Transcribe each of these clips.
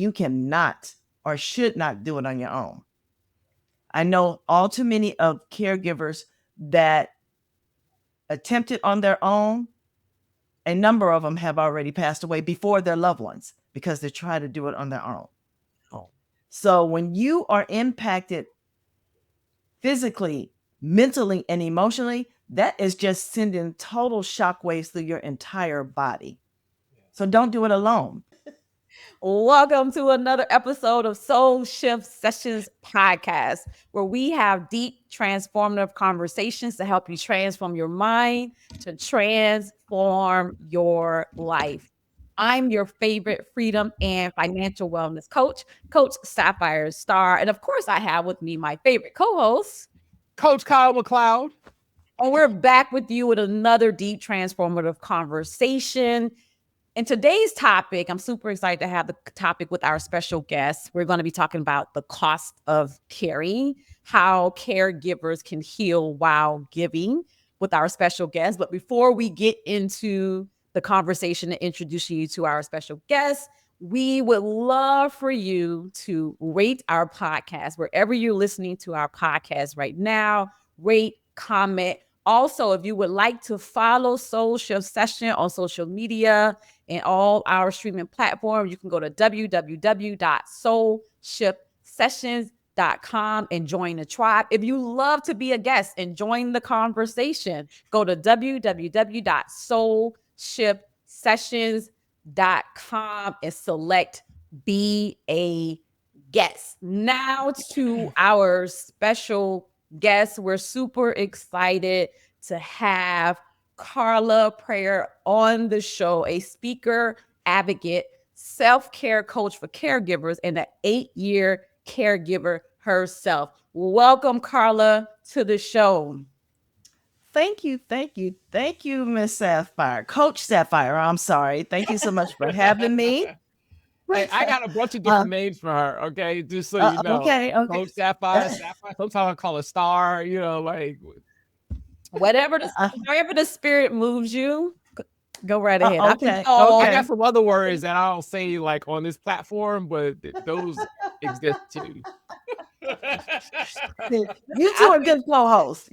You cannot or should not do it on your own. I know all too many of caregivers that attempted on their own. A number of them have already passed away before their loved ones because they try to do it on their own. Oh, So when you are impacted physically, mentally, and emotionally, that is just sending total shockwaves through your entire body. So don't do it alone. Welcome to another episode of Soul Shift Sessions podcast, where we have deep, transformative conversations to help you transform your mind to transform your life. I'm your favorite freedom and financial wellness coach, Coach Sapphire Star. And of course, I have with me my favorite co host, Coach Kyle McLeod. and we're back with you with another deep, transformative conversation. And today's topic, I'm super excited to have the topic with our special guest. We're going to be talking about the cost of caring, how caregivers can heal while giving with our special guest. But before we get into the conversation and introduce you to our special guest, we would love for you to rate our podcast wherever you're listening to our podcast right now. Rate, comment. Also, if you would like to follow Soul Shift Session on social media and all our streaming platforms, you can go to www.soulshift.sessions.com and join the tribe. If you love to be a guest and join the conversation, go to www.soulshift.sessions.com and select Be a Guest. Now to our special guest. We're super excited to have Carla Prayer on the show, a speaker, advocate, self-care coach for caregivers, and an 8-year caregiver herself. Welcome, Carla, to the show. Thank you, Miss Sapphire, Coach Sapphire. I'm sorry. Thank you so much for having me. Hey, I got a bunch of different names for her, okay? Just so you know. Okay. Coach Sapphire. Sometimes I call her Star, like. Whatever the spirit moves you, go right ahead. Okay. I got some other words that I don't say like on this platform, but those exist too. You two are good co-hosts.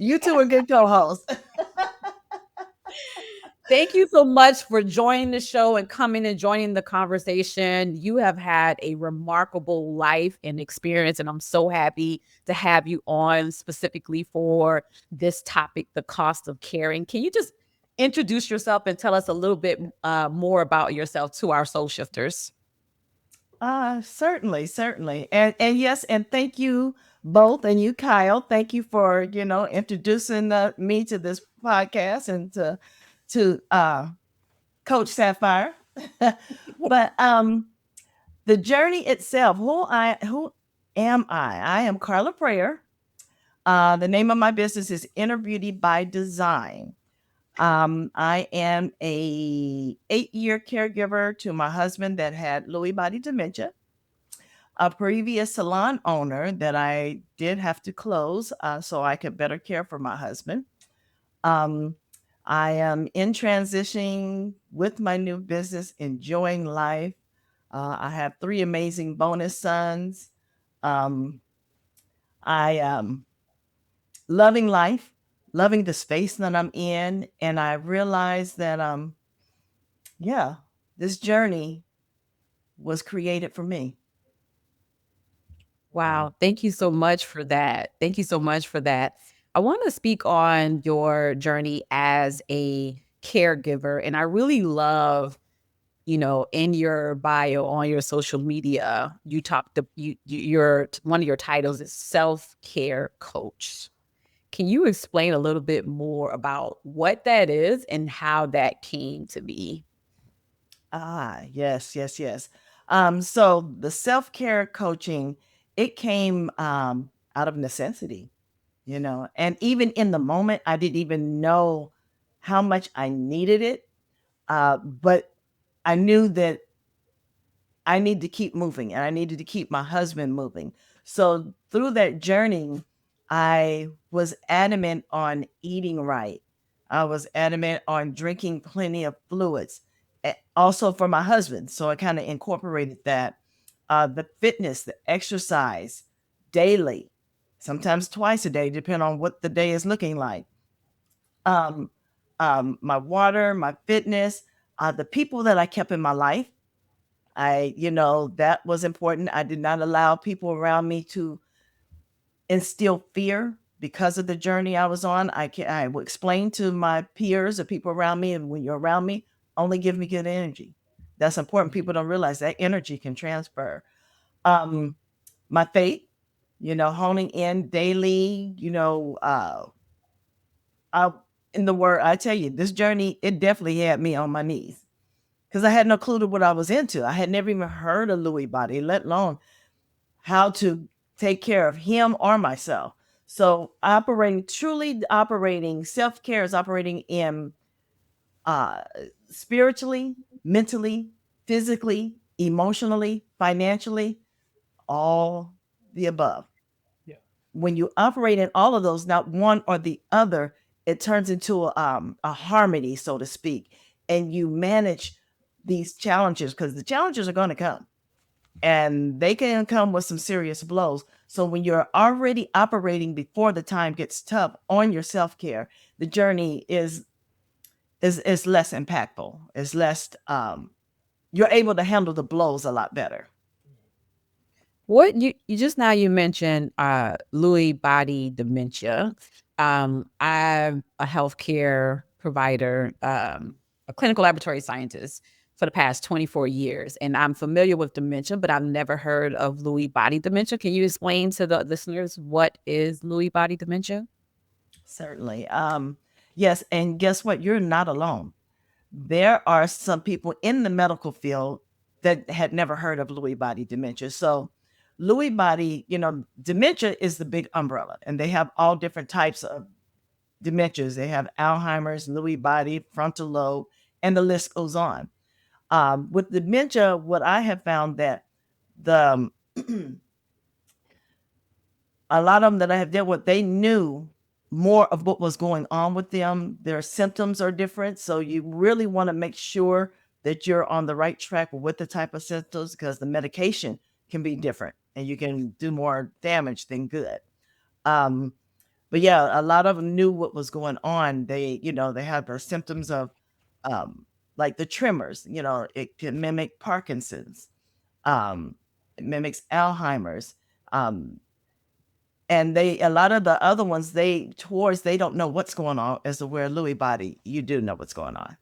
Thank you so much for joining the show and coming and joining the conversation. You have had a remarkable life and experience, and I'm so happy to have you on specifically for this topic, the cost of caring. Can you just introduce yourself and tell us a little bit more about yourself to our soul shifters? Certainly. And yes, and thank you both, and you, Kyle. Thank you for, introducing me to this podcast and to Coach Sapphire. But the journey itself, who am I? I am Carla Prayer. The name of my business is Inner Beauty by Design. I am a 8-year caregiver to my husband that had Lewy Body Dementia, a previous salon owner that I did have to close so I could better care for my husband. I am in transitioning with my new business, enjoying life. I have 3 amazing bonus sons. Um, I am loving life, loving the space that I'm in, and I realized that yeah, this journey was created for me. Wow. Thank you so much for that. Thank you so much for that. I want to speak on your journey as a caregiver. And I really love, in your bio on your social media, you talked your one of your titles is self-care coach. Can you explain a little bit more about what that is and how that came to be? Yes. So the self-care coaching, it came out of necessity, and even in the moment, I didn't even know how much I needed it. But I knew that I need to keep moving and I needed to keep my husband moving. So through that journey, I was adamant on eating right. I was adamant on drinking plenty of fluids, also for my husband. So I kind of incorporated that. the fitness, the exercise daily, sometimes twice a day, depending on what the day is looking like. Um, my water, my fitness, the people that I kept in my life. That was important. I did not allow people around me to instill fear because of the journey I was on. I will explain to my peers or people around me, and when you're around me, only give me good energy. That's important. People don't realize that energy can transfer. Um, my faith, honing in daily, I in the word, I tell you, this journey, it definitely had me on my knees because I had no clue to what I was into. I had never even heard of Lewy body, let alone how to take care of him or myself. So truly operating, self-care is operating in uh, spiritually, mentally, physically, emotionally, financially, all the above. Yeah. When you operate in all of those, not one or the other, it turns into a harmony, so to speak, and you manage these challenges because the challenges are going to come and they can come with some serious blows. So when you're already operating before the time gets tough on your self-care, the journey is less impactful. It's less you're able to handle the blows a lot better. What you just now you mentioned Lewy body dementia. I'm a healthcare provider, a clinical laboratory scientist for the past 24 years, and I'm familiar with dementia, but I've never heard of Lewy body dementia. Can you explain to the listeners what is Lewy body dementia? Certainly. Yes, and guess what? You're not alone. There are some people in the medical field that had never heard of Lewy body dementia. So, Lewy body, dementia is the big umbrella, and they have all different types of dementias. They have Alzheimer's, Lewy body, frontal lobe, and the list goes on. With dementia, what I have found that the a lot of them that I have dealt with, they knew more of what was going on with them. Their symptoms are different. So you really want to make sure that you're on the right track with the type of symptoms because the medication can be different and you can do more damage than good. Um, but yeah, a lot of them knew what was going on. They had the symptoms of like the tremors, it can mimic Parkinson's, um, it mimics Alzheimer's. Um, and a lot of the other ones, they don't know what's going on. As to where Lewy body, you do know what's going on.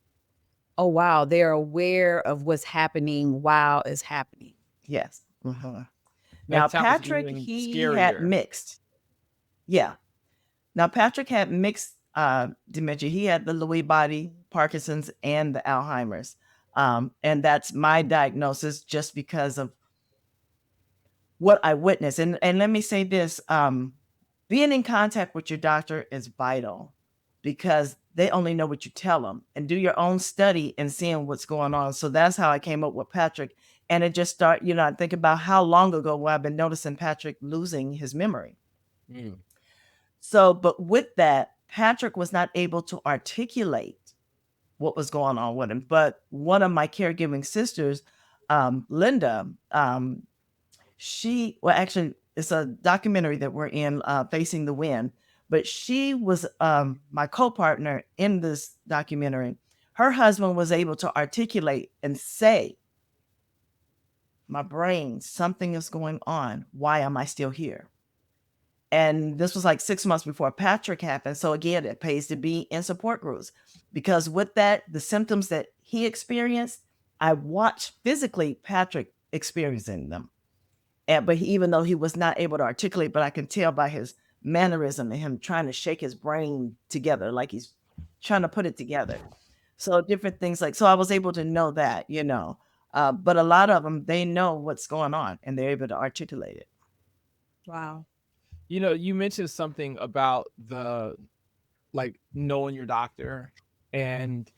Oh wow, they're aware of what's happening while it's happening. Yes. Now That sounds Patrick, even he had scarier. mixed. Yeah. Now Patrick had mixed dementia. He had the Lewy body, Parkinson's, and the Alzheimer's. And that's my diagnosis just because of what I witnessed. And let me say this, being in contact with your doctor is vital because they only know what you tell them, and do your own study and seeing what's going on. So that's how I came up with Patrick. And it just I think about how long ago I've been noticing Patrick losing his memory. Mm. So, but with that, Patrick was not able to articulate what was going on with him. But one of my caregiving sisters, Linda, actually, it's a documentary that we're in, Facing the Wind, but she was my co-partner in this documentary. Her husband was able to articulate and say, my brain, something is going on. Why am I still here? And this was like 6 months before Patrick happened. So again, it pays to be in support groups because with that, the symptoms that he experienced, I watched physically Patrick experiencing them. But even though he was not able to articulate, but I can tell by his mannerism and him trying to shake his brain together, like he's trying to put it together. So different things so I was able to know that, but a lot of them, they know what's going on and they're able to articulate it. Wow. You mentioned something about knowing your doctor. And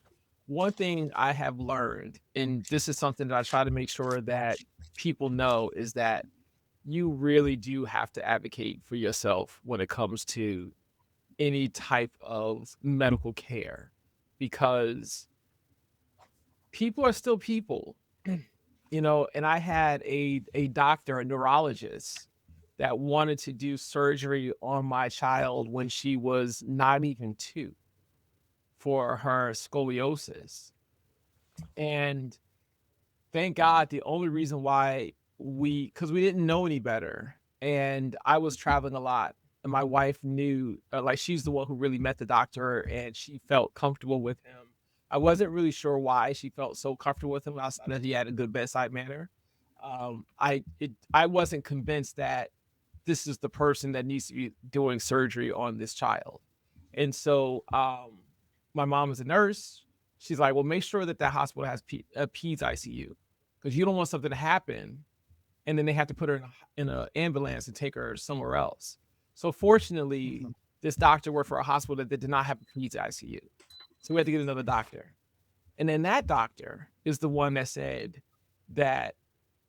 one thing I have learned, and this is something that I try to make sure that people know, is that you really do have to advocate for yourself when it comes to any type of medical care, because people are still people. and I had a doctor, a neurologist, that wanted to do surgery on my child when she was not even 2 for her scoliosis. And thank God, the only reason why because we didn't know any better. And I was traveling a lot. And my wife knew, like, she's the one who really met the doctor and she felt comfortable with him. I wasn't really sure why she felt so comfortable with him outside that he had a good bedside manner. I wasn't convinced that this is the person that needs to be doing surgery on this child. And so my mom is a nurse. She's like, well, make sure that that hospital has a peds ICU because you don't want something to happen and then they have to put her in an ambulance and take her somewhere else. So fortunately, this doctor worked for a hospital that did not have a peds ICU. So we had to get another doctor. And then that doctor is the one that said that,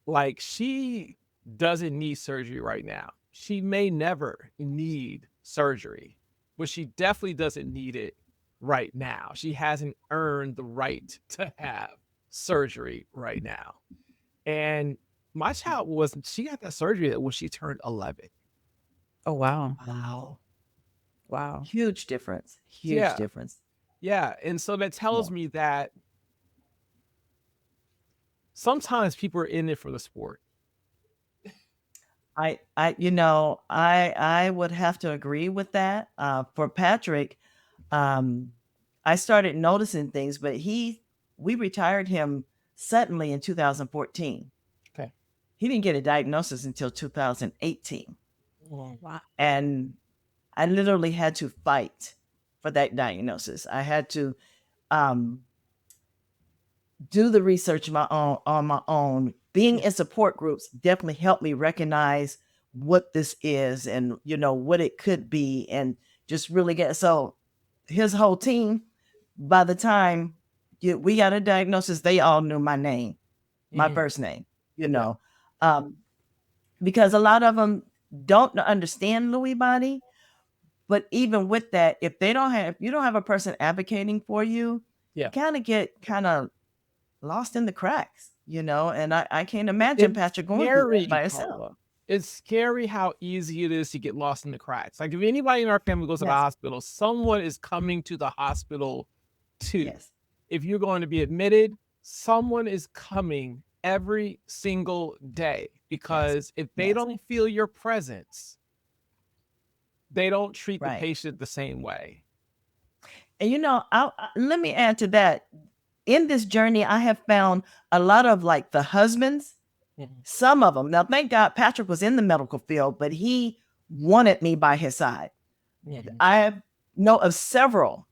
like, she doesn't need surgery right now. She may never need surgery, but she definitely doesn't need it right now. She hasn't earned the right to have surgery right now. And my child she got that surgery when she turned 11. Oh, wow. Wow. Wow. Huge difference. Huge Yeah. difference. Yeah. And so that tells me that sometimes people are in it for the sport. I would have to agree with that. For Patrick, I started noticing things, but we retired him suddenly in 2014. Okay. He didn't get a diagnosis until 2018. Wow. And I literally had to fight for that diagnosis. I had to do the research on my own. Being in support groups definitely helped me recognize what this is and what it could be, and just really get so his whole team, by the time we got a diagnosis, they all knew my name, my first name, because a lot of them don't understand Lewy body. But even with that, if you don't have a person advocating for you, you kind of get lost in the cracks, and I can't imagine Patrick going through that by yourself. It's scary how easy it is to get lost in the cracks. Like, if anybody in our family goes to the hospital, someone is coming to the hospital too. Yes. If you're going to be admitted, someone is coming every single day, because if they don't feel your presence, they don't treat the patient the same way. And let me add to that. In this journey, I have found a lot of, like, the husbands, some of them. Now, thank God Patrick was in the medical field, but he wanted me by his side. I know of several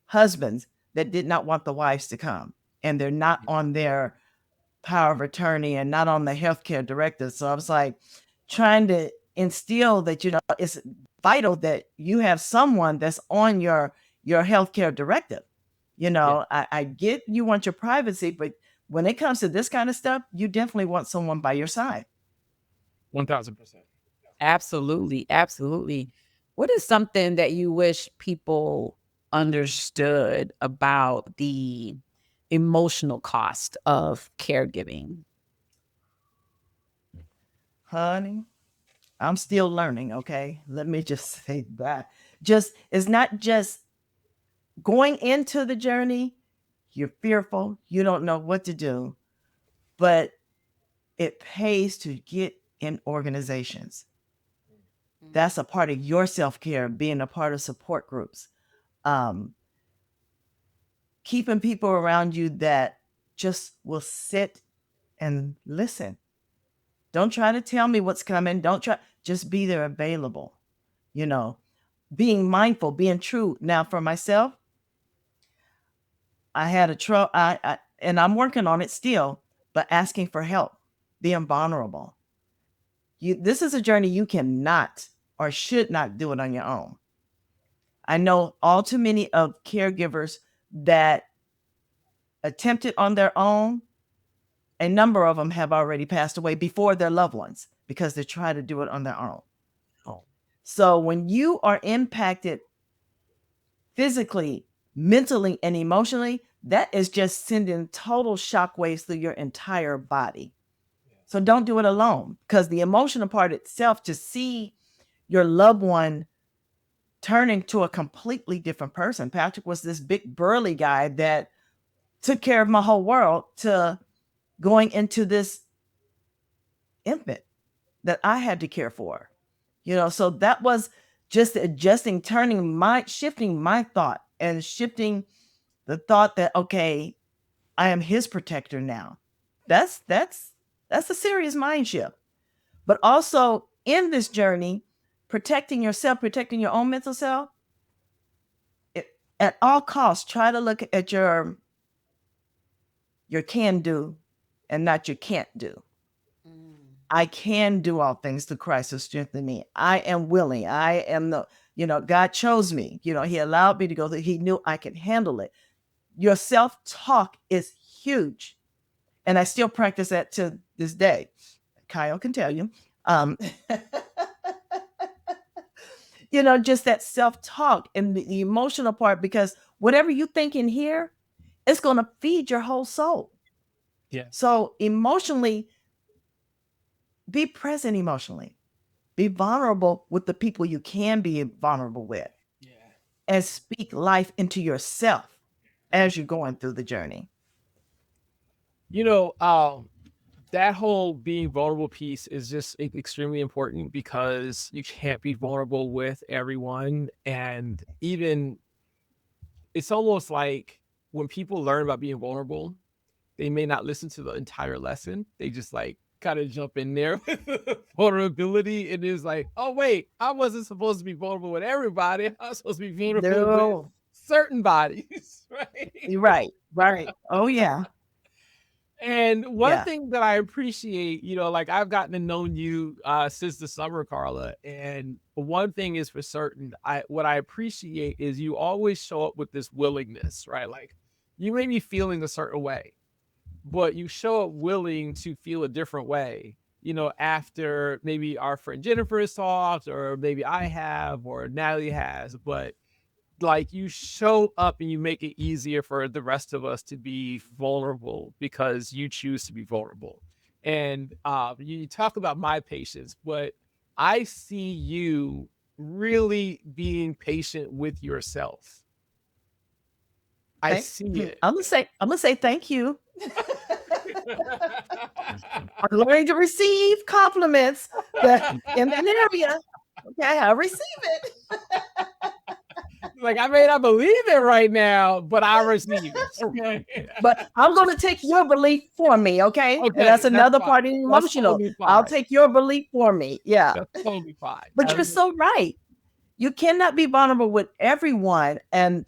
husbands that did not want the wives to come, and they're not on their power of attorney and not on the healthcare directive. So I was like trying to instill that, it's vital that you have someone that's on your healthcare directive. I get you want your privacy, but when it comes to this kind of stuff, you definitely want someone by your side. 1000%. Absolutely. Absolutely. What is something that you wish people understood about the emotional cost of caregiving? Honey, I'm still learning, okay? Let me just say that. It's not just going into the journey, you're fearful, you don't know what to do, but it pays to get in organizations. That's a part of your self-care, being a part of support groups. Keeping people around you that just will sit and listen. Don't try to tell me what's coming. Just be there available. Being mindful, being true. Now, for myself, I had and I'm working on it still, but asking for help, being vulnerable. This is a journey you cannot or should not do it on your own. I know all too many of caregivers that attempted on their own. A number of them have already passed away before their loved ones because they try to do it on their own. So when you are impacted physically, mentally, and emotionally, that is just sending total shockwaves through your entire body. So don't do it alone, because the emotional part itself, to see your loved one turning to a completely different person. Patrick was this big burly guy that took care of my whole world, to going into this infant that I had to care for. So that was just adjusting, shifting my thought, and shifting the thought that, okay, I am his protector now. That's a serious mind shift. But also in this journey, protecting yourself, protecting your own mental self, at all costs, try to look at your can do and not your can't do. I can do all things through Christ who strengthens me. I am willing. I am God chose me. He allowed me to go through. He knew I could handle it. Your self-talk is huge. And I still practice that to this day. Kyle can tell you. Just that self-talk and the emotional part, because whatever you think in here, it's going to feed your whole soul. Yeah. So emotionally, be present emotionally. Be vulnerable with the people you can be vulnerable with. Yeah. And speak life into yourself as you're going through the journey. That whole being vulnerable piece is just extremely important, because you can't be vulnerable with everyone. And even it's almost like when people learn about being vulnerable, they may not listen to the entire lesson. They just like kind of jump in there with vulnerability, and it's like, oh wait, I wasn't supposed to be vulnerable with everybody. I was supposed to be vulnerable with certain bodies, right? Right. Oh yeah. And one thing that I appreciate, like I've gotten to know you since the summer, Carla. And one thing is for certain, what I appreciate is you always show up with this willingness, right? Like you may be feeling a certain way, but you show up willing to feel a different way, after maybe our friend Jennifer has talked, or maybe I have, or Natalie has, but like you show up and you make it easier for the rest of us to be vulnerable because you choose to be vulnerable. And you talk about my patience, but I see you really being patient with yourself. I see it. I'm gonna say thank you. I'm learning to receive compliments in that area. Okay, I receive it. Like I may not believe it right now, but I receive it. Okay. But I'm going to take your belief for me. Okay. And that's another part of emotional. Totally, I'll take your belief for me. Yeah. That's totally fine. But you're so right. You cannot be vulnerable with everyone. And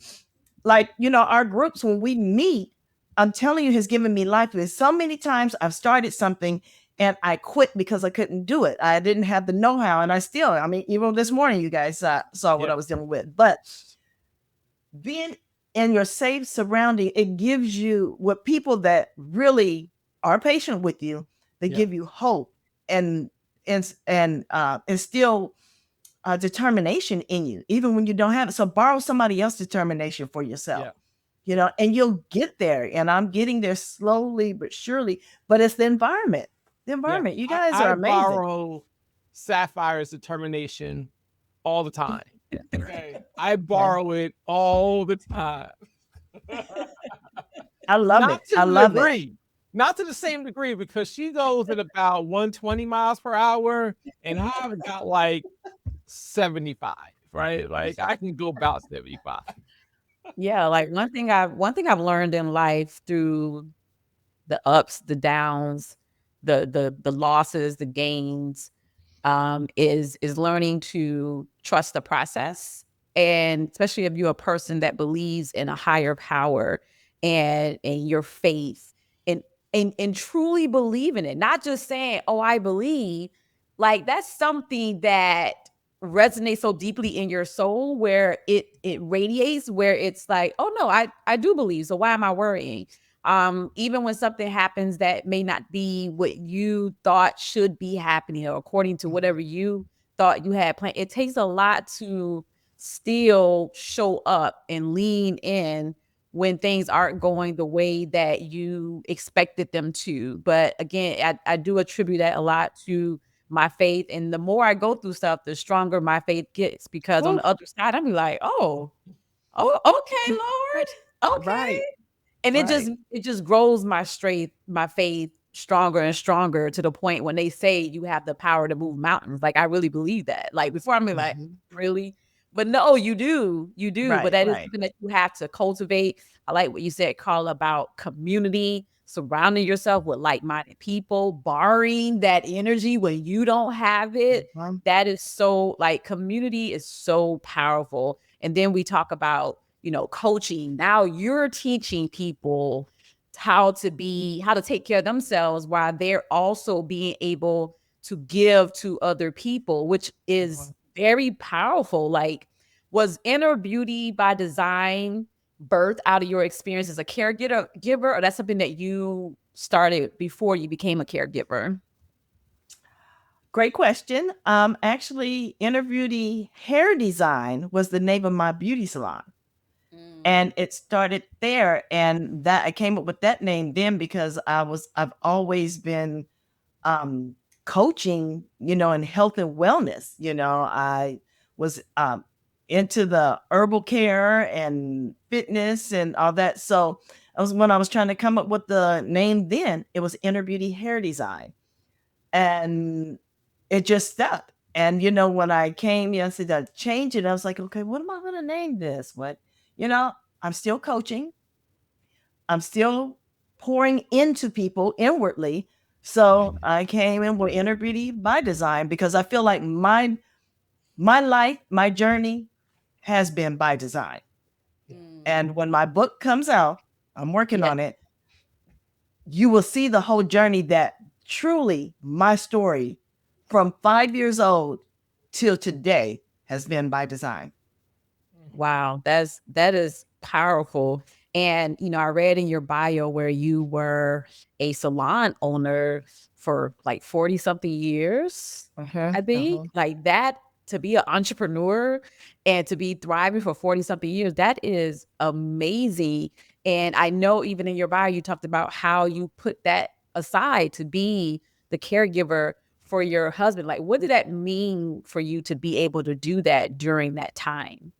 like, our groups, when we meet, I'm telling you, has given me life. There's so many times I've started something and I quit because I couldn't do it. I didn't have the know-how. And even this morning, you guys saw what I was dealing with. But being in your safe surrounding, it gives you what people that really are patient with you, they give you hope and instill determination in you, even when you don't have it. So borrow somebody else's determination for yourself, and you'll get there. And I'm getting there slowly but surely. But it's the environment. You guys are amazing. I borrow Sapphire's determination all the time. Okay. I borrow it all the time. I love it. I love it. Not to the same degree, because she goes at about 120 miles per hour and I've got like 75, right? Like I can go about 75. Yeah, like one thing I've learned in life through the ups, the downs, the losses, the gains, is learning to trust the process. And especially if you're a person that believes in a higher power and your faith and truly believe in it, not just saying, oh, I believe, like that's something that resonates so deeply in your soul where it radiates, where it's like, oh no, I do believe. So why am I worrying? Even when something happens that may not be what you thought should be happening or according to whatever you thought you had planned, it takes a lot to still show up and lean in when things aren't going the way that you expected them to. But again, I do attribute that a lot to my faith. And the more I go through stuff, the stronger my faith gets, because on Woo. the other side, I'm like, oh, okay, Lord. Okay. Right. And Right. it just grows my faith stronger and stronger, to the point when they say you have the power to move mountains. Like, I really believe that. Like, before, I'm like, Mhm. really? But no, you do. But Right. that is Right. something that you have to cultivate. I like what you said, Carla, about community, surrounding yourself with like-minded people, borrowing that energy when you don't have it. Mhm. That is so, like, community is so powerful. And then we talk about, coaching. Now you're teaching people how to take care of themselves while they're also being able to give to other people, which is Mhm. very powerful. Like, was Inner Beauty by Design birthed out of your experience as a caregiver, or that's something that you started before you became a caregiver? Great question. Actually, Inner Beauty Hair Design was the name of my beauty salon. And it started there, and that I came up with that name then because I've always been coaching, in health and wellness. I was into the herbal care and fitness and all that. So when I was trying to come up with the name then, it was Inner Beauty Hair Design. And it just stuck. And when I came yesterday to change it, I was like, okay, what am I gonna name this? What, you know, I'm still coaching. I'm still pouring into people inwardly. So I came in with Inner Beauty by Design because I feel like my life, my journey has been by design. And when my book comes out, I'm working Yeah. on it. You will see the whole journey that truly my story from 5 years old till today has been by design. Wow, that is powerful. And I read in your bio where you were a salon owner for like 40 something years, Uh-huh, I think. uh-huh. Like that, to be an entrepreneur and to be thriving for 40 something years, that is amazing. And I know even in your bio, you talked about how you put that aside to be the caregiver for your husband. Like, what did that mean for you to be able to do that during that time?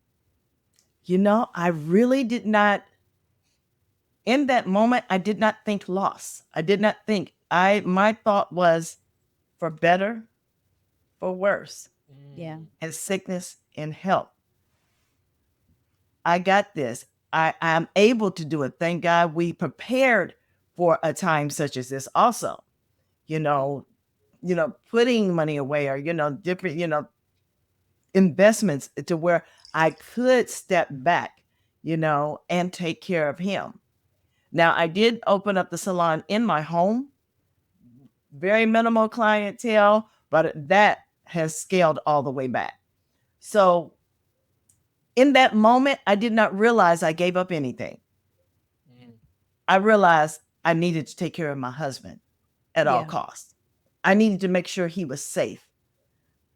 I really did not, in that moment, I did not think loss. I did not think, my thought was for better, for worse, Yeah. and sickness and health. I got this. I'm able to do it. Thank God we prepared for a time such as this also. You know, putting money away or, different, investments to where I could step back, and take care of him. Now, I did open up the salon in my home, very minimal clientele, but that has scaled all the way back. So in that moment, I did not realize I gave up anything. I realized I needed to take care of my husband at all Yeah. costs. I needed to make sure he was safe.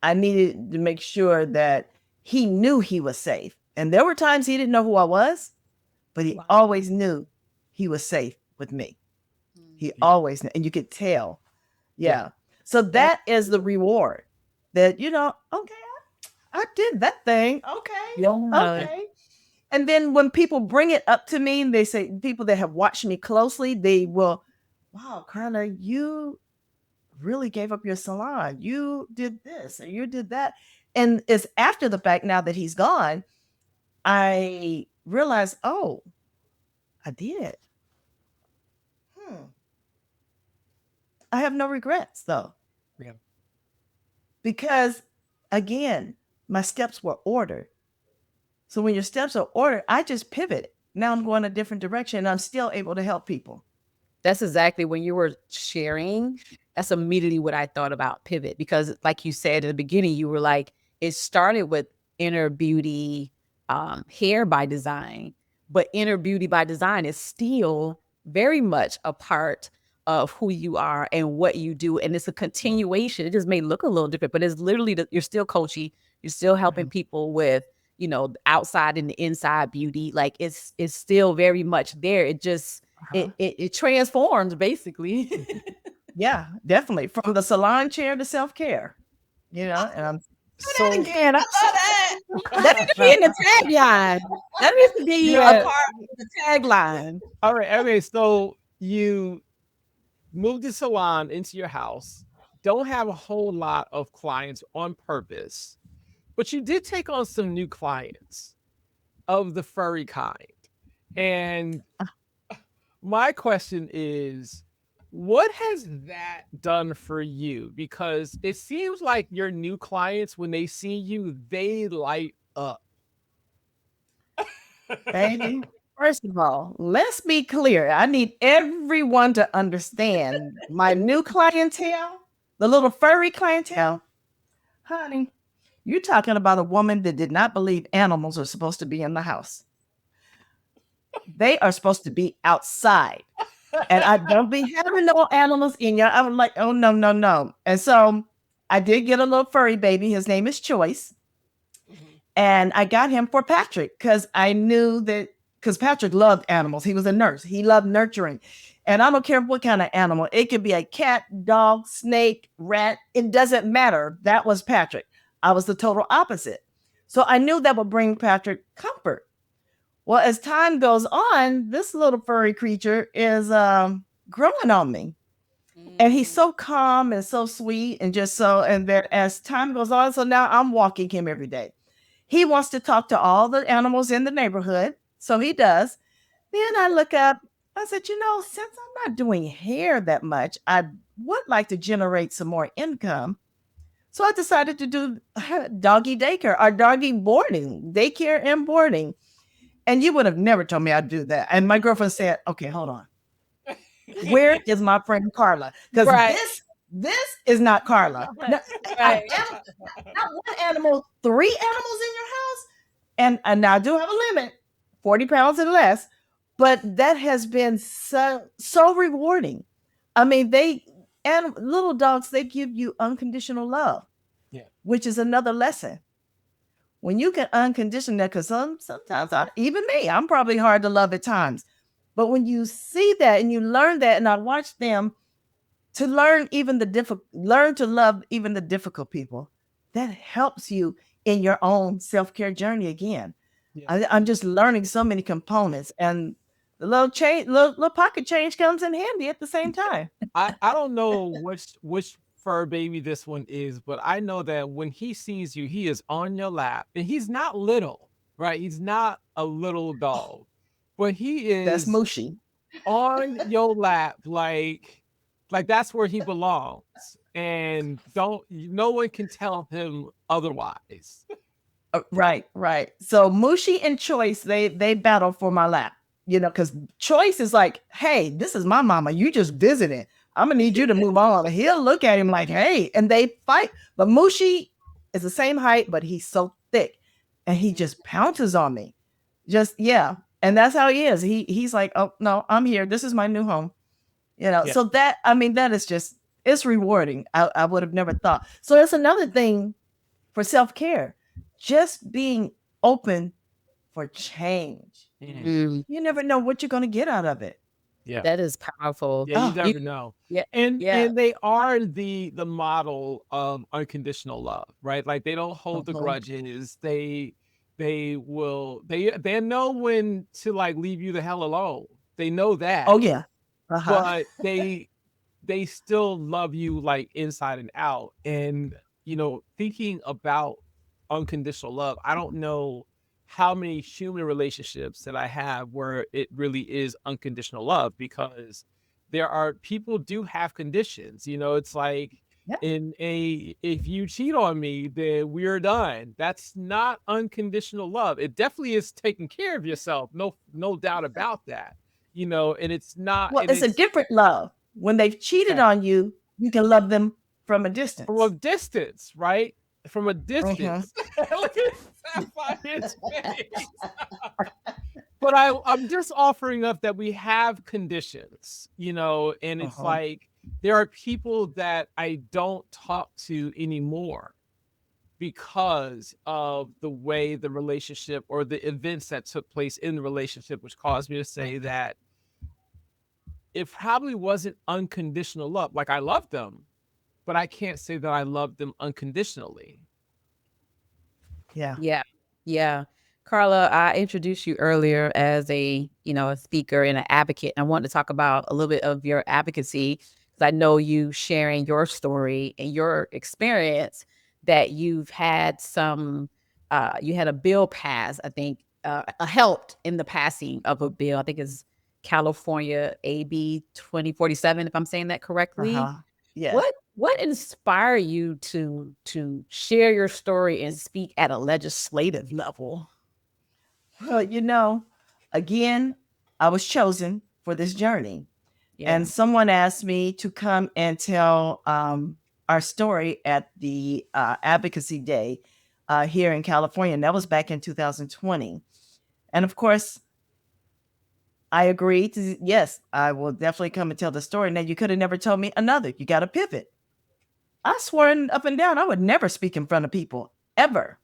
I needed to make sure that he knew he was safe. And there were times he didn't know who I was, but he Wow. always knew he was safe with me. He always knew, and you could tell. Yeah. So That that is the reward that, okay, I did that thing. Okay. yeah. Okay. And then when people bring it up to me, they say, people that have watched me closely, they will, wow, Carla, you really gave up your salon. You did this and you did that. And it's after the fact, now that he's gone, I realized, oh, I did. Hmm. I have no regrets though, Yeah. because again, my steps were ordered. So when your steps are ordered, I just pivot. Now I'm going a different direction and I'm still able to help people. That's exactly, when you were sharing, that's immediately what I thought about pivot, because like you said at the beginning, you were like, it started with Inner Beauty Hair by Design, but Inner Beauty by Design is still very much a part of who you are and what you do. And it's a continuation. It just may look a little different, but it's literally, you're still coaching, you're still helping Mhm. people with, outside and the inside beauty. Like it's still very much there. It just it transforms basically. Yeah, definitely. From the salon chair to self-care, and I'm Do that So again. I love that. That needs to be in the tagline. That needs to be a yeah, part of the tagline. all right. Okay, so you moved the salon into your house. Don't have a whole lot of clients on purpose, but you did take on some new clients of the furry kind. And my question is, what has that done for you? Because it seems like your new clients, when they see you, they light up. baby. First of all, let's be clear. I need everyone to understand my new clientele, the little furry clientele. Honey, you're talking about a woman that did not believe animals are supposed to be in the house. They are supposed to be outside. And I don't be having no animals in here. I was like, oh, no, no, no. And so I did get a little furry baby. His name is Choice. And I got him for Patrick because I knew that, because Patrick loved animals. He was a nurse. He loved nurturing. And I don't care what kind of animal. It could be a cat, dog, snake, rat. It doesn't matter. That was Patrick. I was the total opposite. So I knew that would bring Patrick comfort. Well, as time goes on, this little furry creature is growing on me. And he's so calm and so sweet and just so, and then as time goes on, so now I'm walking him every day. He wants to talk to all the animals in the neighborhood. So he does. Then I look up, I said, since I'm not doing hair that much, I would like to generate some more income. So I decided to do doggy daycare or doggy boarding, daycare and boarding. And you would have never told me I'd do that. And my girlfriend said, okay, hold on. Where is my friend Carla? Because Right. this is not Carla. No, Right. not one animal, 3 animals in your house. And now I do have a limit, 40 pounds and less. But that has been so rewarding. I mean, little dogs, they give you unconditional love, which is another lesson. When you can unconditional that, because sometimes even me, I'm probably hard to love at times. But when you see that and you learn that, and I watch them to learn to love even the difficult people, that helps you in your own self-care journey again. Yeah. I'm just learning so many components, and the little pocket change comes in handy at the same time. I don't know which fur baby this one is, but I know that when he sees you, he is on your lap, and he's not little, right? He's not a little dog, but he That's is Mushy. on your lap, like that's where he belongs, and no one can tell him otherwise. Right. So Mushy and Choice, they battle for my lap, because Choice is like, hey, this is my mama. You just visited. I'm gonna need you to move on. He'll look at him like, hey, and they fight. But Mushy is the same height, but he's so thick, and he just pounces on me. And that's how he is. He's like, oh no, I'm here. This is my new home. So that is just, it's rewarding. I would have never thought. So that's another thing for self-care. Just being open for change. You never know what you're going to get out of it. Yeah, That is powerful. yeah, you never know. Yeah. And Yeah. they are the model of unconditional love, right? Like they don't hold the grudges. They know when to like leave you the hell alone. They know that. Oh yeah. But they still love you like inside and out. And thinking about unconditional love, I don't know how many human relationships that I have where it really is unconditional love, because there are people do have conditions. It's like, if you cheat on me, then we're done. That's not unconditional love. It definitely is taking care of yourself. No doubt about that. And it's not. Well, it's a different love. When they've cheated on you, you can love them from a distance. From a distance, right? From a distance. Look at Sapphire's face. But I'm just offering up that we have conditions, and it's like there are people that I don't talk to anymore because of the way the relationship or the events that took place in the relationship, which caused me to say that it probably wasn't unconditional love. Like, I loved them, but I can't say that I loved them unconditionally. Yeah. Yeah. Yeah. Carla, I introduced you earlier as a speaker and an advocate. I wanted to talk about a little bit of your advocacy because I know you sharing your story and your experience that you've had you had a bill pass, I think, helped in the passing of a bill. I think it's California AB 2047, if I'm saying that correctly. Uh-huh. Yes. What inspired you to share your story and speak at a legislative level? Well, again, I was chosen for this journey. Yeah. And someone asked me to come and tell our story at the Advocacy Day here in California. And that was back in 2020. And of course, I agreed to, yes, I will definitely come and tell the story. Now, you could have never told me another. You got to pivot. I swore up and down I would never speak in front of people, ever.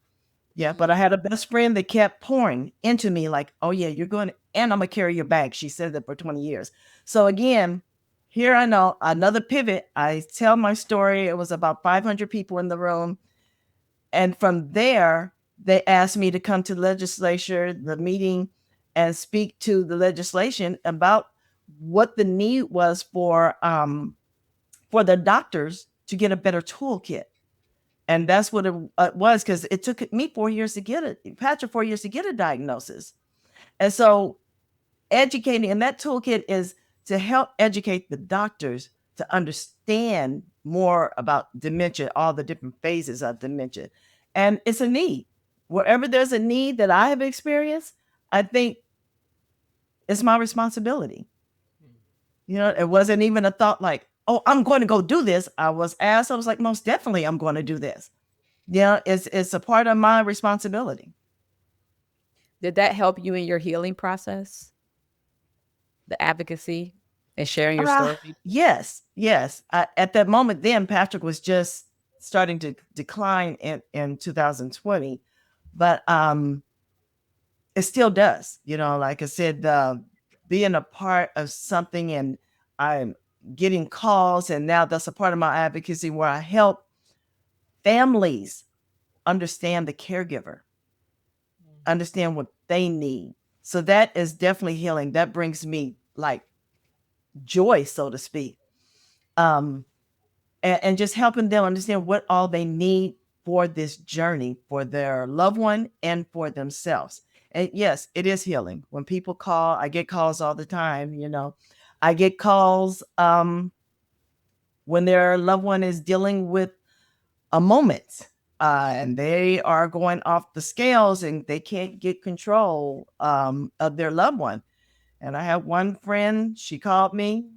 Yeah, but I had a best friend that kept pouring into me like, oh, yeah, you're going to, and I'm going to carry your bag. She said that for 20 years. So again, here I know another pivot. I tell my story. It was about 500 people in the room. And from there, they asked me to come to the legislature, the meeting, and speak to the legislation about what the need was for the doctors to get a better toolkit. And that's what it was, because it took me 4 years to get it, Patrick, 4 years to get a diagnosis. And so educating, and that toolkit is to help educate the doctors to understand more about dementia, all the different phases of dementia. And it's a need. Wherever there's a need that I have experienced, I think it's my responsibility. It wasn't even a thought like, oh, I'm going to go do this. I was asked, I was like, most definitely I'm going to do this. It's a part of my responsibility. Did that help you in your healing process? The advocacy and sharing your story? Yes. At that moment then, Patrick was just starting to decline in 2020. But it still does. Like I said, being a part of something, and I'm getting calls, and now that's a part of my advocacy where I help families understand the caregiver, understand what they need. So that is definitely healing. That brings me like joy, so to speak. And just helping them understand what all they need for this journey, for their loved one and for themselves. And yes, it is healing. When people call, I get calls all the time. I get calls when their loved one is dealing with a moment and they are going off the scales and they can't get control of their loved one. And I have one friend, she called me,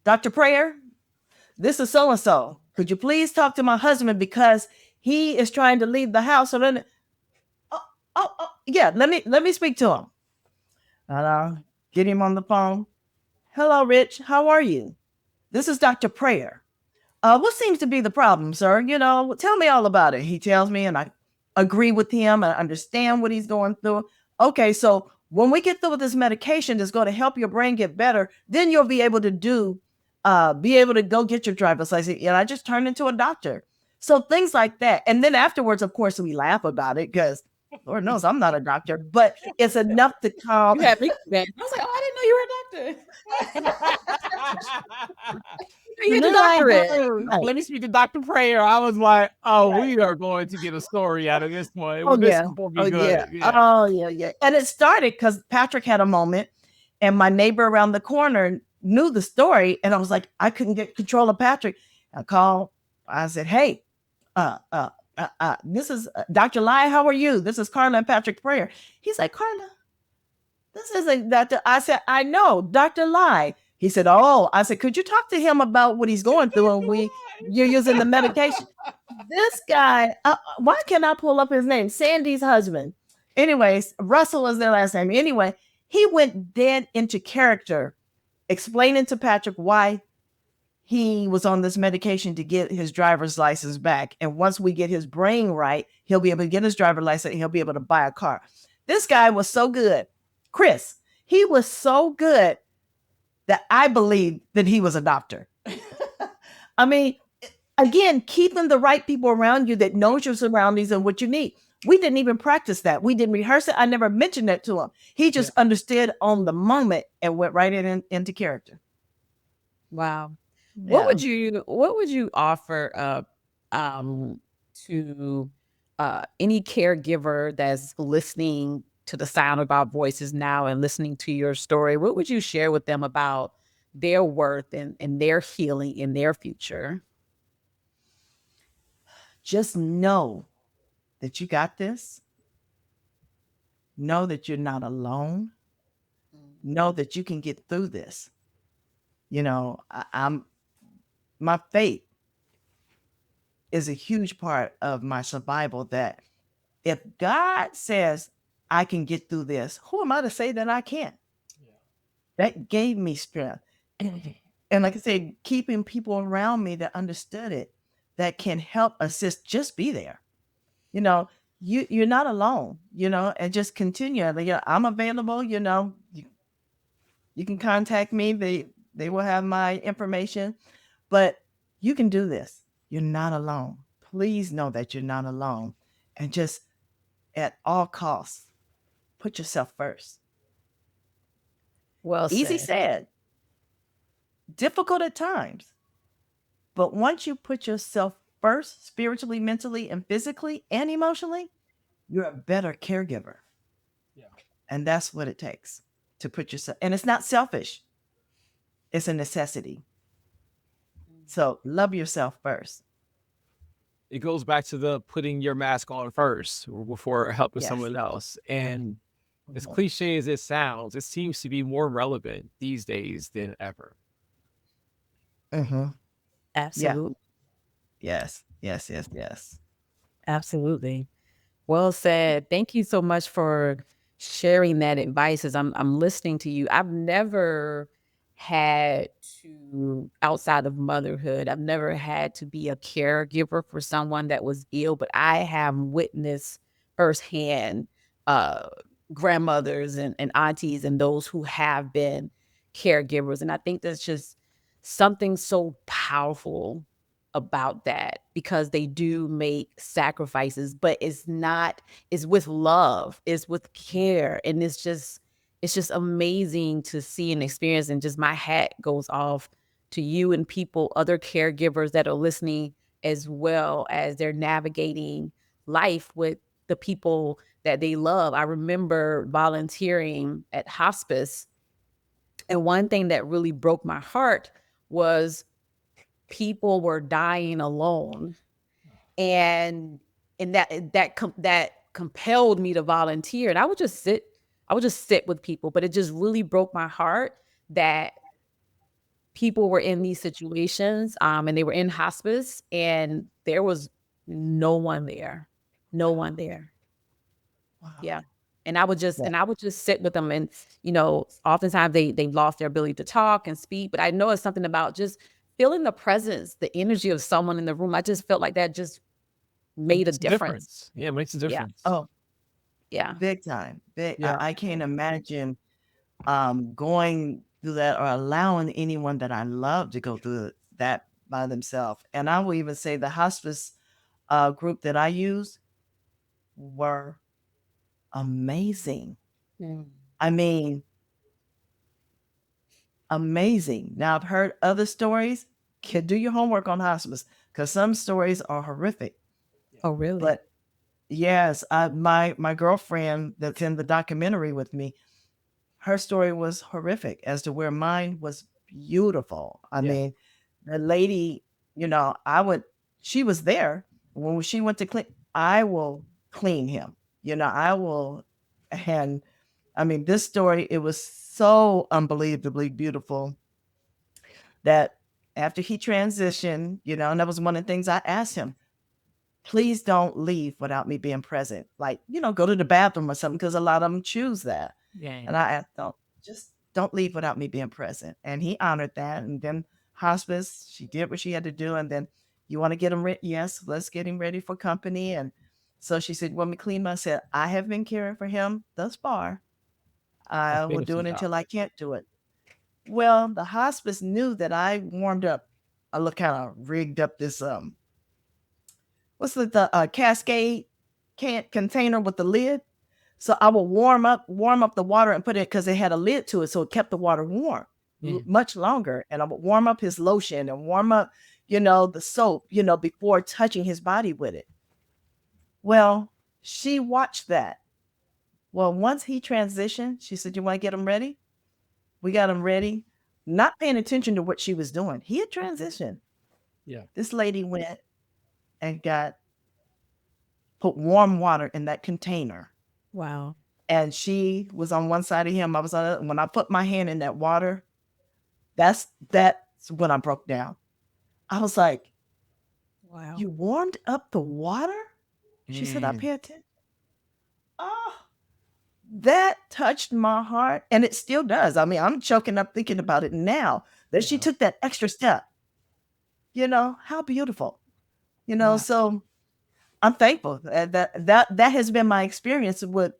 Dr. Prayer, this is so-and-so. Could you please talk to my husband because he is trying to leave the house? So then, yeah, let me speak to him. And I'll get him on the phone. Hello, Rich. How are you? This is Dr. Prayer. What seems to be the problem, sir? Tell me all about it. He tells me, and I agree with him. I understand what he's going through. Okay, so when we get through with this medication that's going to help your brain get better, then you'll be able to go get your driver's license. And I just turned into a doctor. So things like that. And then afterwards, of course, we laugh about it because Lord knows I'm not a doctor, but it's enough to calm. You had me, man. I was like, oh, I didn't know you were a doctor. You get the doctorate. Let me speak to Dr. Prayer. I was like, oh, we are going to get a story out of this one. Oh, This yeah. is gonna be Oh, good. yeah. Oh, yeah. And it started because Patrick had a moment and my neighbor around the corner knew the story. And I was like, I couldn't get control of Patrick. I called. I said, hey, this is Dr. Lai. How are you? This is Carla and Patrick Prayer. He's like, Carla, this isn't Dr. I said, I know, Dr. Lai. He said, oh, I said, could you talk to him about what he's going through and you're using the medication? This guy, why can't I pull up his name? Sandy's husband. Anyways, Russell is their last name. Anyway, he went dead into character, explaining to Patrick why he was on this medication to get his driver's license back. And once we get his brain right, he'll be able to get his driver's license and he'll be able to buy a car. This guy was so good. Chris, he was so good that I believed that he was a doctor. I mean, again, keeping the right people around you that knows your surroundings and what you need. We didn't even practice that. We didn't rehearse it. I never mentioned that to him. He just understood on the moment and went right into character. Wow. Yeah. What would you offer to any caregiver that's listening to the sound of our voices now and listening to your story? What would you share with them about their worth and their healing in their future? Just know that you got this. Know that you're not alone. Know that you can get through this. You know, my faith is a huge part of my survival, that if God says I can get through this, who am I to say that I can't? That gave me strength. And like I said, keeping people around me that understood it, that can help assist, just be there. You know, you're not alone, you know, and just continue. I'm available, you know, you can contact me. They will have my information, but you can do this. You're not alone. Please know that you're not alone. And just at all costs, put yourself first. Well Easy said. said, difficult at times. But once you put yourself first, spiritually, mentally, and physically, and emotionally, you're a better caregiver. Yeah. And that's what it takes to put yourself. And it's not selfish, it's a necessity. So love yourself first. It goes back to the putting your mask on first before helping Yes. someone else. And as cliche as it sounds, it seems to be more relevant these days than ever. Mm-hmm. Absolutely. Yes. Yes. Yes. Yes. Absolutely. Well said. Thank you so much for sharing that advice. As I'm listening to you, I've never had to, outside of motherhood, I've never had to be a caregiver for someone that was ill, but I have witnessed firsthand uh grandmothers and aunties and those who have been caregivers. And I think that's just something so powerful about that, because they do make sacrifices, but it's with love, it's with care, and it's just amazing to see and experience. And just my hat goes off to you and people, other caregivers that are listening, as well as they're navigating life with the people that they love. I remember volunteering at hospice, and one thing that really broke my heart was people were dying alone, and that compelled me to volunteer. And I would just sit with people, but it just really broke my heart that people were in these situations, and they were in hospice, and there was no one there. Wow. Yeah. And I would just Yeah. sit with them, and oftentimes they've lost their ability to talk and speak, but I know it's something about just feeling the presence, the energy of someone in the room. I just felt like that just made a It's a difference. Yeah, it makes a Yeah. difference. Oh, Yeah. big time. Yeah. I can't imagine going through that, or allowing anyone that I love to go through that by themselves. And I will even say the hospice group that I use were amazing. Mm. I mean, amazing. Now, I've heard other stories. Can do your homework on hospice, because some stories are horrific. Oh, really? But yes, my girlfriend that's in the documentary with me, her story was horrific as to where mine was beautiful. I Yeah. mean, the lady, she was there when she went to clean. I will clean him. I will. And I mean, this story, it was so unbelievably beautiful that after he transitioned, and that was one of the things I asked him, please don't leave without me being present. Like, go to the bathroom or something, because a lot of them choose that. Yeah. And I asked, don't leave without me being present. And he honored that. And then hospice. She did what she had to do. And then, you want to get him ready? Yes, let's get him ready for company. And so she said, "Want me to clean him?" I said, "I have been caring for him thus far. I Let's will finish do the it job. until I can't do it." Well, the hospice knew that I warmed up. I look kind of rigged up this what's the Cascade can container with the lid. So I will warm up the water and put it because it had a lid to it, so it kept the water warm much longer. And I would warm up his lotion and warm up, the soap, before touching his body with it. Well, she watched that. Well, once he transitioned, she said, "You want to get him ready?" We got him ready, not paying attention to what she was doing. He had transitioned. Yeah. This lady went and put warm water in that container. Wow. And she was on one side of him. I was on the other. When I put my hand in that water, that's when I broke down. I was like, Wow. "You warmed up the water?" She said, "I Mm, pay attention." Oh, that touched my heart. And it still does. I mean, I'm choking up thinking about it now that she yeah. took that extra step. How beautiful. Yeah. So I'm thankful that has been my experience with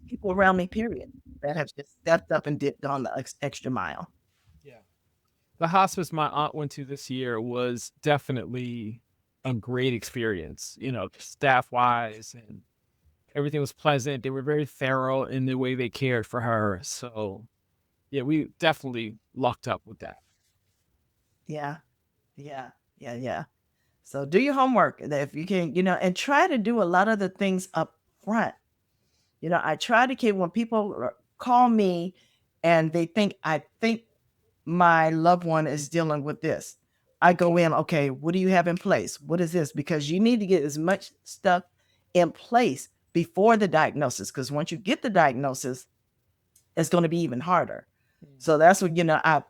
people around me, period, that have just stepped up and gone the extra mile. Yeah. The hospice my aunt went to this year was definitely a great experience, staff wise, and everything was pleasant. They were very thorough in the way they cared for her. So, yeah, we definitely lucked up with that. Yeah, yeah, yeah, yeah. So do your homework if you can, and try to do a lot of the things up front. I try to keep when people call me and I think my loved one is dealing with this. I go in, okay, what do you have in place? What is this? Because you need to get as much stuff in place before the diagnosis. Because once you get the diagnosis, it's going to be even harder. So that's what, I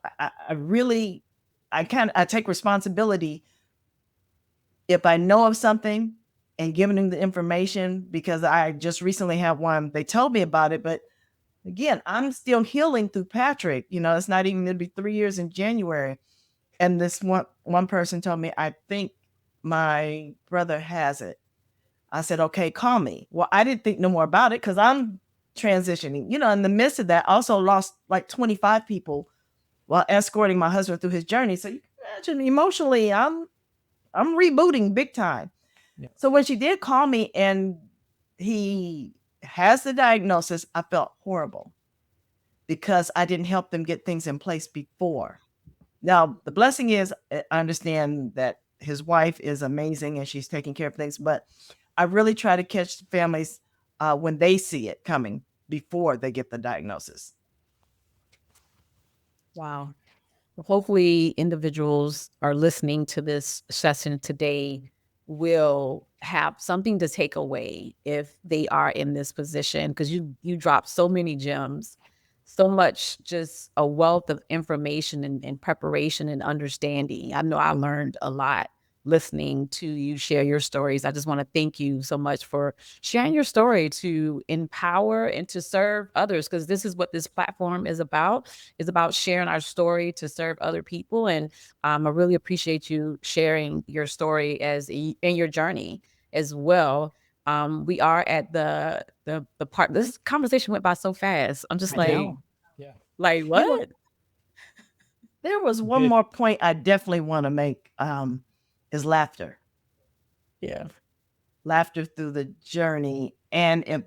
really, I take responsibility if I know of something and giving them the information, because I just recently had one, they told me about it, but again, I'm still healing through Patrick. It's not even going to be 3 years in January. And this one person told me, "I think my brother has it." I said, "Okay, call me." Well, I didn't think no more about it because I'm transitioning. In the midst of that, I also lost like 25 people while escorting my husband through his journey. So you can imagine emotionally, I'm rebooting big time. Yeah. So when she did call me and he has the diagnosis, I felt horrible because I didn't help them get things in place before. Now, the blessing is I understand that his wife is amazing and she's taking care of things, but I really try to catch families when they see it coming before they get the diagnosis. Wow. Hopefully, individuals are listening to this session today will have something to take away if they are in this position, because you drop so many gems, so much, just a wealth of information and preparation and understanding. I know I learned a lot listening to you share your stories. I just want to thank you so much for sharing your story to empower and to serve others, because this is what this platform is about sharing our story to serve other people. And I really appreciate you sharing your story in your journey as well. We are at the part. This conversation went by so fast. I'm just I know. Yeah. like You know, what? there was one Did. more point I definitely want to make is laughter. Yeah. Laughter through the journey. And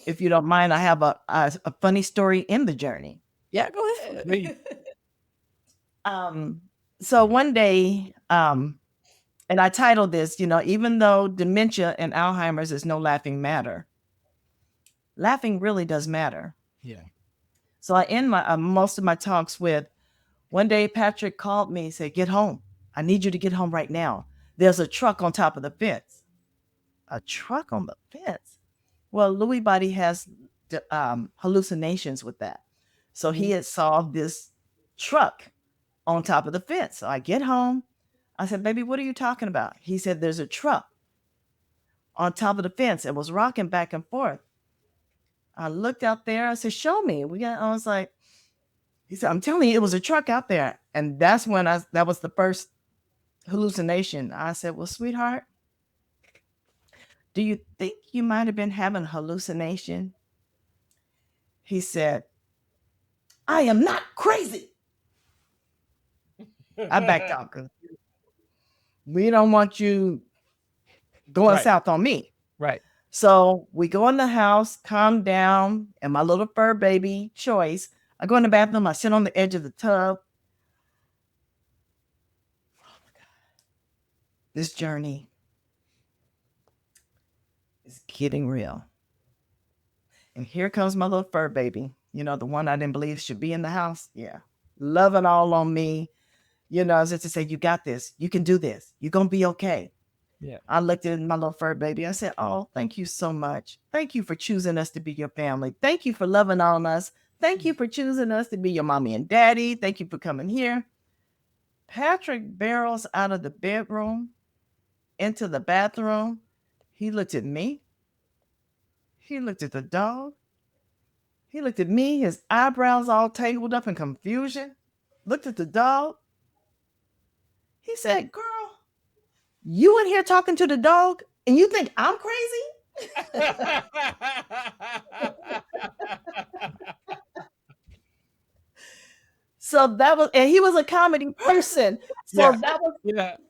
if you don't mind, I have a funny story in the journey. Yeah. Go ahead. Great. Um, so one day, and I titled this, even though dementia and Alzheimer's is no laughing matter, laughing really does matter. Yeah. So I end my most of my talks with, one day Patrick called me and said, "Get home. I need you to get home right now. There's a truck on top of the fence." A truck on the fence. Well, Lewy Body has hallucinations with that. So he had saw this truck on top of the fence. So I get home. I said, "Baby, what are you talking about?" He said, "There's a truck on top of the fence. It was rocking back and forth." I looked out there. I said, "Show me." I was like, he said, "I'm telling you, it was a truck out there." And that's when that was the first hallucination. I said, well, sweetheart, do you think you might have been having a hallucination? He said, I am not crazy. I backed out because we don't want you going Right. south on me. Right. So we go in the house, calm down, and my little fur baby choice. I go in the bathroom, I sit on the edge of the tub. Oh my God. This journey is getting real. And here comes my little fur baby, the one I didn't believe should be in the house. Yeah. Loving all on me. As if to say, you got this. You can do this. You're going to be okay. Yeah. I looked at my little fur baby. I said, oh, thank you so much. Thank you for choosing us to be your family. Thank you for loving on us. Thank you for choosing us to be your mommy and daddy. Thank you for coming here. Patrick barrels out of the bedroom into the bathroom. He looked at me. He looked at the dog. He looked at me, his eyebrows all tangled up in confusion. Looked at the dog. He said, girl, you in here talking to the dog and you think I'm crazy? So that was, and he was a comedy person. So that was,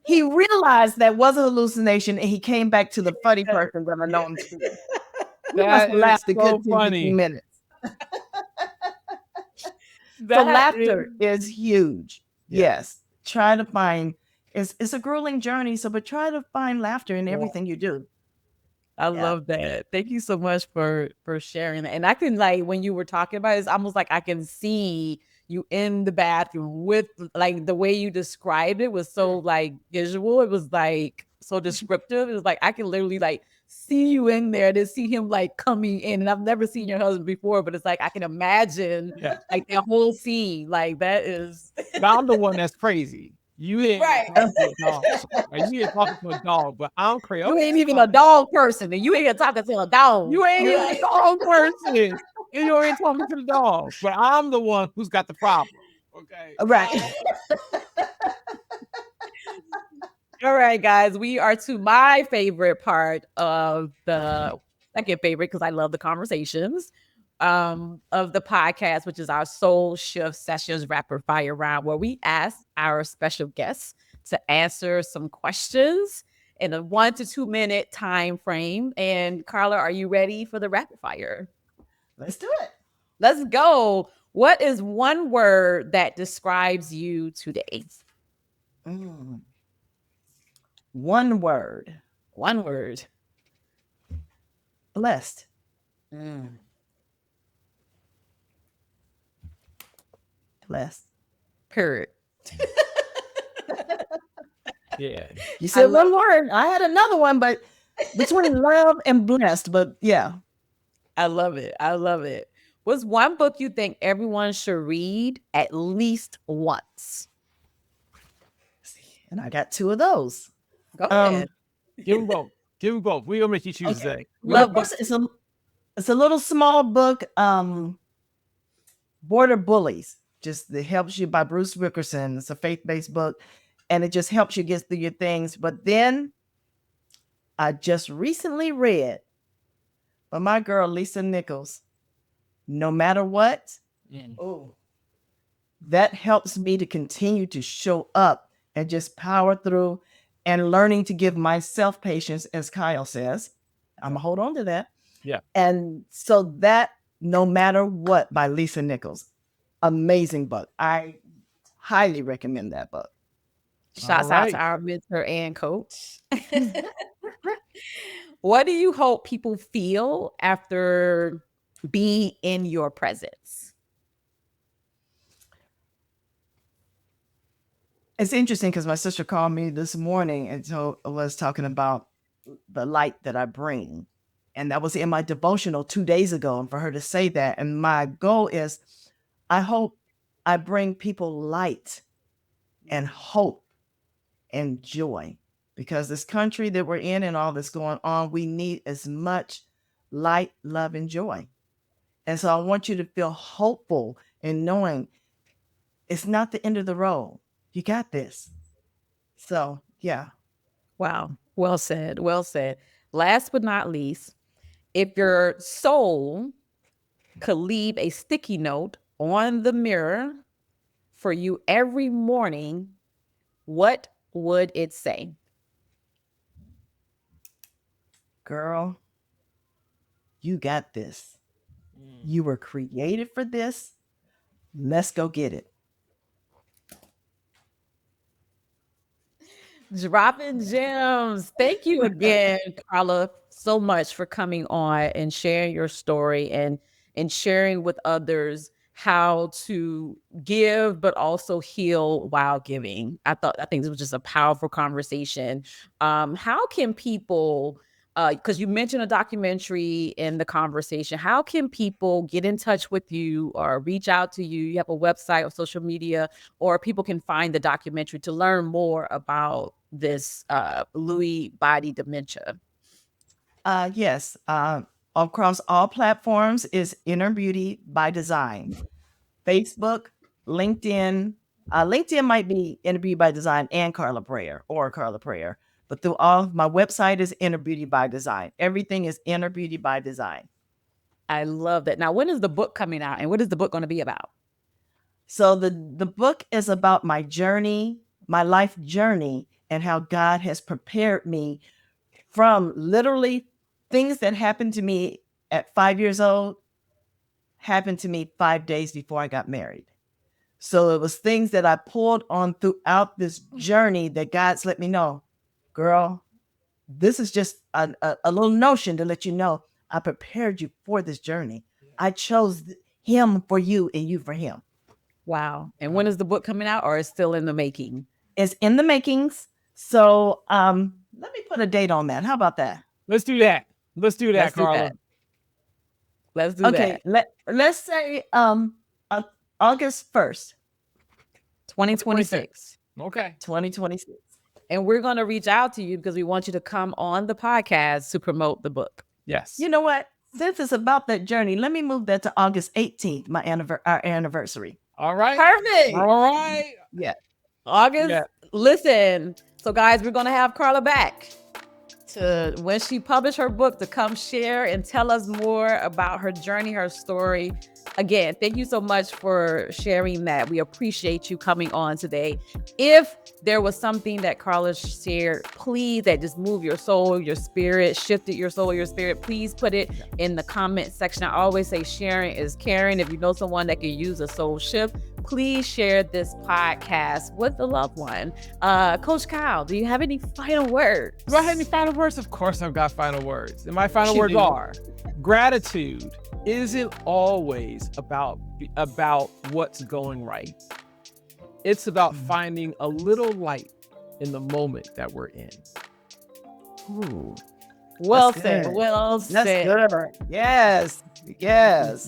he realized that was a hallucination and he came back to the funny person that I know him to be. We must have laughed a good 10, 15 minutes. So laughter is huge. Yes. Try to find, it's a grueling journey. But try to find laughter in everything you do. I love that. Thank you so much for sharing that. And I can, like, when you were talking about it, it's almost like I can see you in the bathroom with, like, the way you described it was so, like, visual. It was like so descriptive. It was like I can literally, like, see you in there to see him, like, coming in. And I've never seen your husband before, but it's like I can imagine like that whole scene. Like, that is I'm the one that's crazy. You ain't talking to a dog. Like, you ain't talking to a dog, but I'm crazy. You ain't even a dog person, and you ain't here talking to a dog. You ain't even a dog person. You ain't talking to the dog, but I'm the one who's got the problem. Okay. Right. All right, guys, we are to my favorite part of the second favorite, because I love the conversations of the podcast, which is our Soul Shift Sessions Rapid Fire Round, where we ask our special guests to answer some questions in a 1 to 2 minute time frame. And Carla, are you ready for the rapid fire? Let's do it. Let's go. What is one word that describes you today? One word. One word. Blessed. Blessed. Period. Yeah. You said one word. I had another one, but between love and blessed, but yeah. I love it. I love it. What's one book you think everyone should read at least once? And I got two of those. Go ahead. Give them both. Give them both. We're gonna make you choose today. Love books. It's a little small book, Border Bullies. Just that helps you by Bruce Wickerson. It's a faith-based book, and it just helps you get through your things. But then I just recently read by my girl Lisa Nichols, No Matter What. That helps me to continue to show up and just power through, and learning to give myself patience, as Kyle says. I'm gonna hold on to that. Yeah. And so that No Matter What by Lisa Nichols, amazing book. I highly recommend that book. Shouts out to our mentor and coach. What do you hope people feel after being in your presence? It's interesting because my sister called me this morning and was talking about the light that I bring. And that was in my devotional 2 days ago. And for her to say that, and my goal is, I hope I bring people light and hope and joy, because this country that we're in and all that's going on, we need as much light, love, and joy. And so I want you to feel hopeful in knowing It's not the end of the road. You got this. So, yeah. Wow. Well said. Well said. Last but not least, if your soul could leave a sticky note on the mirror for you every morning, what would it say? Girl, you got this. You were created for this. Let's go get it. Dropping gems. Thank you again, Carla, so much for coming on and sharing your story and sharing with others how to give but also heal while giving. I think this was just a powerful conversation. How can people because you mentioned a documentary in the conversation, how can people get in touch with you or reach out to you? You have a website or social media, or people can find the documentary to learn more about this Lewy body dementia? Yes. Across all platforms is Inner Beauty by Design. Facebook, LinkedIn. LinkedIn might be Inner Beauty by Design and Carla Prayer or Carla Prayer. But through all, my website is Inner Beauty by Design. Everything is Inner Beauty by Design. I love that. Now, when is the book coming out, and what is the book going to be about? So the book is about my journey, my life journey, and how God has prepared me from literally things that happened to me at 5 years old happened to me 5 days before I got married. So it was things that I pulled on throughout this journey that God's let me know, girl, this is just a little notion to let you know I prepared you for this journey. I chose him for you and you for him. Wow. And when is the book coming out, or is still in the making? It's in the makings. So let me put a date on that. How about that? Let's do that. Let's do that, Carla. Let's do Okay, that. let's say August 1st, 2026. Okay. 2026. And we're going to reach out to you because we want you to come on the podcast to promote the book. Yes. You know what? Since it's about that journey, let me move that to August 18th, our anniversary. All right. Perfect. All right. Yeah. August. Yeah. Listen. So guys, we're going to have Carla back to when she published her book to come share and tell us more about her journey, her story. Again, thank you so much for sharing that. We appreciate you coming on today. If there was something that Carla shared, please, that just moved your soul, your spirit, shifted your soul, your spirit, please put it in the comment section. I always say sharing is caring. If you know someone that can use a soul shift, please share this podcast with a loved one. Coach Kyle, do you have any final words? Do I have any final words? Of course I've got final words. And my final You words do. are gratitude isn't always about what's going right. It's about finding a little light in the moment that we're in. Ooh, Well That's said. good. Well that's said. good. Yes. Yes.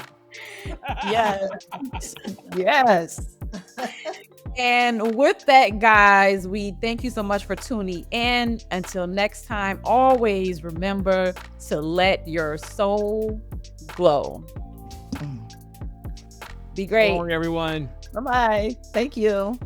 Yes. Yes. And with that, guys, we thank you so much for tuning in. Until next time, always remember to let your soul glow. Be So great. long, everyone. Bye-bye. Thank you.